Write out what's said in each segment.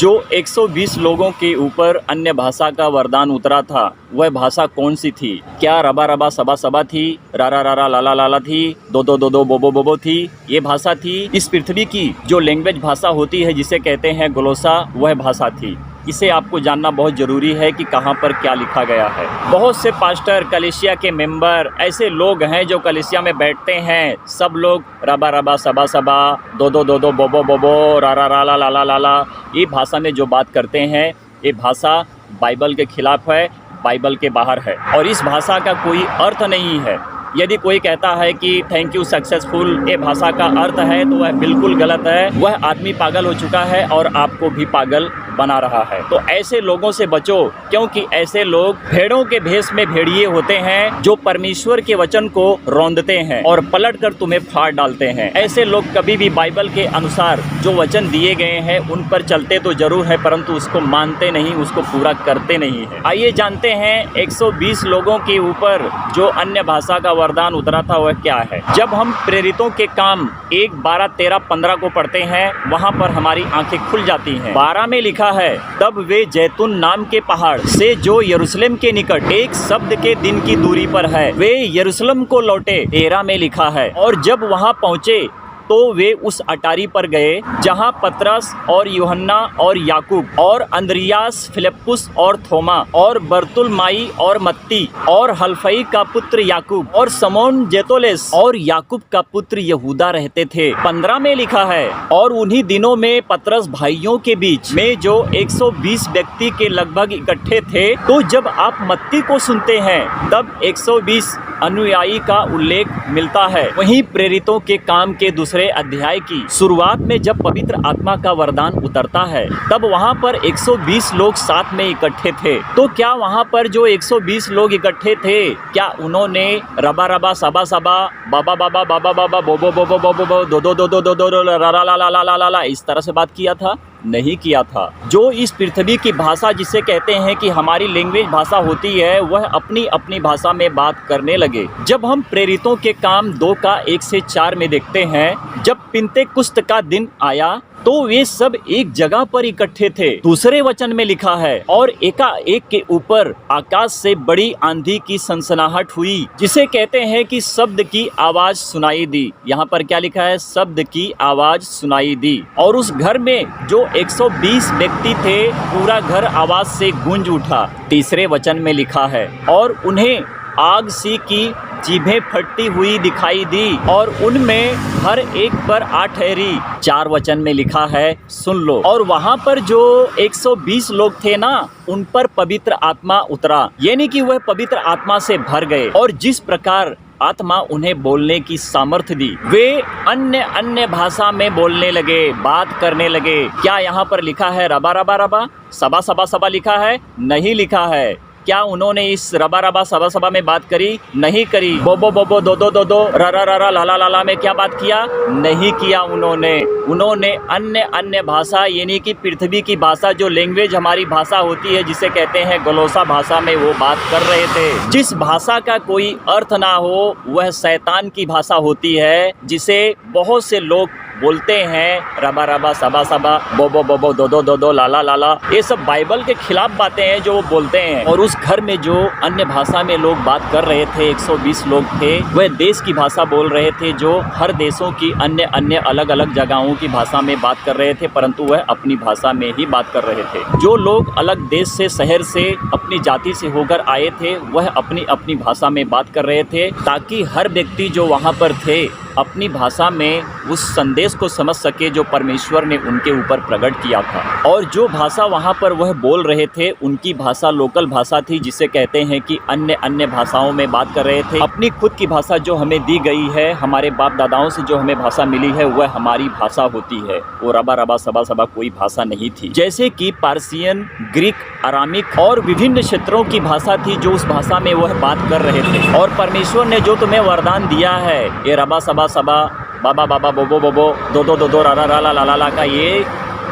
जो 120 लोगों के ऊपर अन्य भाषा का वरदान उतरा था, वह भाषा कौन सी थी? क्या रबा रबा सबा सबा थी, रारा रारा लाला लाला थी, दो दो दो दो बोबो बोबो थी? ये भाषा थी इस पृथ्वी की जो लैंग्वेज भाषा होती है, जिसे कहते हैं ग्लोसा, वह भाषा थी। इसे आपको जानना बहुत ज़रूरी है कि कहाँ पर क्या लिखा गया है। बहुत से पास्टर, कलीसिया के मेंबर, ऐसे लोग हैं जो कलीसिया में बैठते हैं, सब लोग रबा रबा सबा सबा, दो दो दो दो बोबो बोबो, रारा राला लाला लाला, ये भाषा में जो बात करते हैं, ये भाषा बाइबल के खिलाफ है, बाइबल के बाहर है और इस भाषा का कोई अर्थ नहीं है। यदि कोई कहता है कि थैंक यू सक्सेसफुल ये भाषा का अर्थ है, तो वह बिल्कुल गलत है। वह आदमी पागल हो चुका है और आपको भी पागल बना रहा है। तो ऐसे लोगों से बचो, क्योंकि ऐसे लोग भेड़ों के भेष में भेड़िए होते हैं, जो परमेश्वर के वचन को रौंदते हैं और पलट कर तुम्हें फाड़ डालते हैं। ऐसे लोग कभी भी बाइबल के अनुसार जो वचन दिए गए हैं उन पर चलते तो जरूर है, परंतु उसको मानते नहीं, उसको पूरा करते नहीं है। आइए जानते हैं 120 लोगों के ऊपर जो अन्य भाषा का वरदान उतरा था वह क्या है। जब हम प्रेरितों के काम 1, 12, 13, 15 को पढ़ते हैं, वहाँ पर हमारी आंखें खुल जाती हैं। 12 में लिखा है, तब वे जैतून नाम के पहाड़ से जो यरूशलेम के निकट एक शब्द के दिन की दूरी पर है, वे यरूशलेम को लौटे। 13 में लिखा है, और जब वहाँ पहुँचे तो वे उस अटारी पर गए जहाँ पतरस और यूहन्ना और याकूब और अंद्रियास, फिलिप्पुस और थोमा और बरतुलमाई और मत्ती और हल्फई का पुत्र याकूब और समौन जेतोलेस और याकूब का पुत्र यहूदा रहते थे। 15 में लिखा है, और उन्हीं दिनों में पतरस भाइयों के बीच में जो 120 व्यक्ति के लगभग इकट्ठे थे, तो जब आप मत्ती को सुनते हैं तब 120 अनुयायी का उल्लेख मिलता है। वहीं प्रेरितों के काम के दूसरे अध्याय की शुरुआत में जब पवित्र आत्मा का वरदान उतरता है, तब वहां पर 120 लोग साथ में इकट्ठे थे। तो क्या वहां पर जो 120 लोग इकट्ठे थे, क्या उन्होंने रबा रबा सबा सबा, बाबा बाबा बाबा बाबा, बोबो बोबो बोबो बो, दो दो दो दो दो दो ला ला ला ला ला ला इस तरह से बात किया था? नहीं किया था। जो इस पृथ्वी की भाषा जिसे कहते हैं कि हमारी लैंग्वेज भाषा होती है, वह अपनी अपनी भाषा में बात करने लगे। जब हम प्रेरितों के काम 2 का 1 से 4 में देखते हैं, जब पिन्तेकुस्त का दिन आया तो वे सब एक जगह पर इकट्ठे थे। दूसरे वचन में लिखा है, और एकाएक के ऊपर आकाश से बड़ी आंधी की सनसनाहट हुई, जिसे कहते हैं कि शब्द की आवाज सुनाई दी। यहाँ पर क्या लिखा है? शब्द की आवाज सुनाई दी। और उस घर में जो 120 व्यक्ति थे, पूरा घर आवाज से गूंज उठा। तीसरे वचन में लिखा है, और उन्हें आग सी की जीभें फटती हुई दिखाई दी और उनमें हर एक पर आ ठहरी। 4 वचन में लिखा है, सुन लो। और वहाँ पर जो 120 लोग थे ना, उन पर पवित्र आत्मा उतरा, यानी कि वह पवित्र आत्मा से भर गए और जिस प्रकार आत्मा उन्हें बोलने की सामर्थ्य दी, वे अन्य अन्य भाषा में बोलने लगे, बात करने लगे। क्या यहाँ पर लिखा है रबा रबा रबा, सबा सबा सबा लिखा है? नहीं लिखा है। क्या उन्होंने इस रबा रबा सबा सबा में बात करी? नहीं करी। बोबो बोबो, दो दो दो दो, रारा रारा लाला लाला में क्या बात किया? नहीं किया उन्होंने अन्य अन्य भाषा, यानी कि पृथ्वी की भाषा, जो लैंग्वेज हमारी भाषा होती है, जिसे कहते हैं ग्लोसा भाषा में वो बात कर रहे थे। जिस भाषा का कोई अर्थ ना हो, वह शैतान की भाषा होती है, जिसे बहुत से लोग बोलते हैं रबा रबा सबा सबा, बोबो बोबो, दो दो दो दो, लाला लाला। ये सब बाइबल के खिलाफ बातें हैं जो वो बोलते हैं। और उस घर में जो अन्य भाषा में लोग बात कर रहे थे, 120 लोग थे, वह देश की भाषा बोल रहे थे, जो हर देशों की अन्य अन्य अलग अलग जगहों की भाषा में बात कर रहे थे, परंतु वह अपनी भाषा में ही बात कर रहे थे। जो लोग अलग देश से, शहर से, अपनी जाति से होकर आए थे, वह अपनी अपनी भाषा में बात कर रहे थे, ताकि हर व्यक्ति जो वहाँ पर थे अपनी भाषा में उस संदेश को समझ सके जो परमेश्वर ने उनके ऊपर प्रकट किया था। और जो भाषा वहाँ पर वह बोल रहे थे, उनकी भाषा लोकल भाषा थी, जिसे कहते हैं कि अन्य अन्य भाषाओं में बात कर रहे थे। अपनी खुद की भाषा जो हमें दी गई है, हमारे बाप दादाओं से जो हमें भाषा मिली है, वह हमारी भाषा होती है। वो रबा रबा सबा सबा कोई भाषा नहीं थी। जैसे कि पार्सियन, ग्रीक, अरामिक और विभिन्न क्षेत्रों की भाषा थी, जो उस भाषा में वह बात कर रहे थे। और परमेश्वर ने जो तुम्हें वरदान दिया है, ये रबा सबा सबा, बाबा बाबा, बोबो बोबो, दो दो दो दो, रारा राला लाला ला का, ये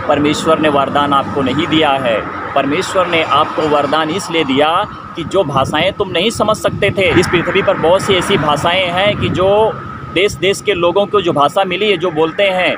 परमेश्वर ने वरदान आपको नहीं दिया है। परमेश्वर ने आपको वरदान इसलिए दिया कि जो भाषाएं तुम नहीं समझ सकते थे, इस पृथ्वी पर बहुत सी ऐसी भाषाएं हैं कि जो देश देश के लोगों को जो भाषा मिली है, जो बोलते हैं,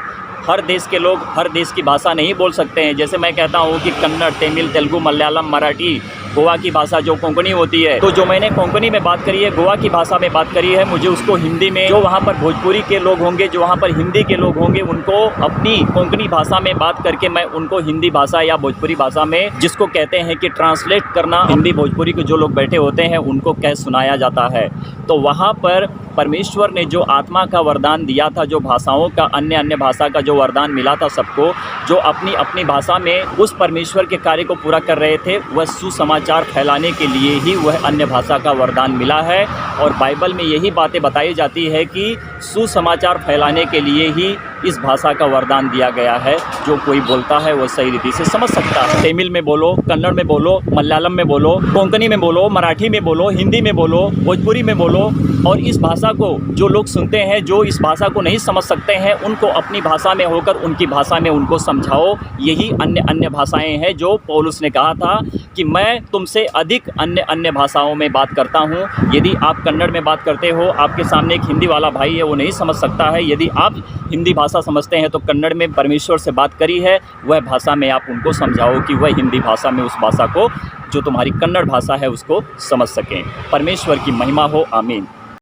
हर देश के लोग हर देश की भाषा नहीं बोल सकते हैं। जैसे मैं कहता हूँ कि कन्नड़, तमिल, तेलुगु, मलयालम, मराठी, गोवा की भाषा जो कोंकणी होती है, तो जो मैंने कोंकणी में बात करी है, गोवा की भाषा में बात करी है, मुझे उसको हिंदी में, जो वहाँ पर भोजपुरी के लोग होंगे, जो वहाँ पर हिंदी के लोग होंगे, उनको अपनी कोंकणी भाषा में बात करके मैं उनको हिंदी भाषा या भोजपुरी भाषा में, जिसको कहते हैं कि ट्रांसलेट करना, हिंदी भोजपुरी के जो लोग बैठे होते हैं उनको कह सुनाया जाता है। तो वहाँ पर परमेश्वर ने जो आत्मा का वरदान दिया था, जो भाषाओं का, अन्य अन्य भाषा का जो वरदान मिला था सबको, जो अपनी अपनी भाषा में उस परमेश्वर के कार्य को पूरा कर रहे थे, वह सुसमाचार फैलाने के लिए ही वह अन्य भाषा का वरदान मिला है। और बाइबल में यही बातें बताई जाती है कि सुसमाचार फैलाने के लिए ही इस भाषा का वरदान दिया गया है। जो कोई बोलता है वह सही रीति से समझ सकता है। तमिल में बोलो, कन्नड़ में बोलो, मलयालम में बोलो, कोंकणी में बोलो, मराठी में बोलो, हिंदी में बोलो, भोजपुरी में बोलो, और इस भाषा को जो लोग सुनते हैं, जो इस भाषा को नहीं समझ सकते हैं, उनको अपनी भाषा में होकर उनकी भाषा में उनको समझाओ। यही अन्य भाषाएं हैं जो पौलुस ने कहा था कि मैं तुमसे अधिक अन्य भाषाओं में बात करता हूँ। यदि आप कन्नड़ में बात करते हो, आपके सामने एक हिंदी वाला भाई है, वो नहीं समझ सकता है। यदि आप हिंदी भाषा समझते हैं तो कन्नड़ में परमेश्वर से बात करी है, वह भाषा में आप उनको समझाओ कि वह हिंदी भाषा में उस भाषा को, जो तुम्हारी कन्नड़ भाषा है, उसको समझ सकें। परमेश्वर की महिमा हो। आमीन।